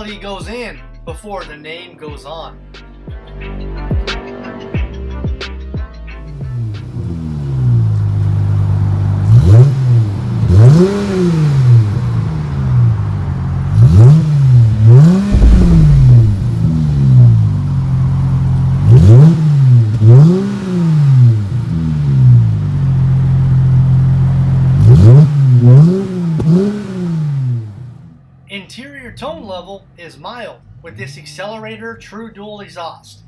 quality goes in before the name goes on. Interior tone level is mild with this Xlerator True Dual Exhaust.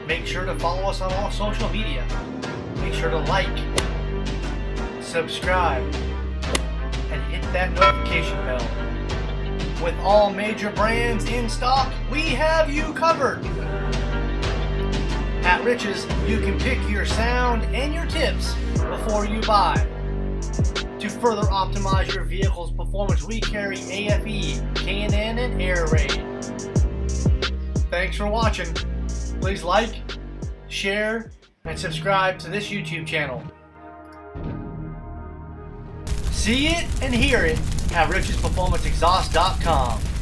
Make sure to follow us on all social media. Make sure to like, subscribe, and hit that notification bell. With all major brands in stock, we have you covered. At Rich's, you can pick your sound and your tips before you buy. To further optimize your vehicle's performance, we carry AFE, K&N, and Air Raid. Thanks for watching. Please like, share, and subscribe to this YouTube channel. See it and hear it at richesperformanceexhaust.com.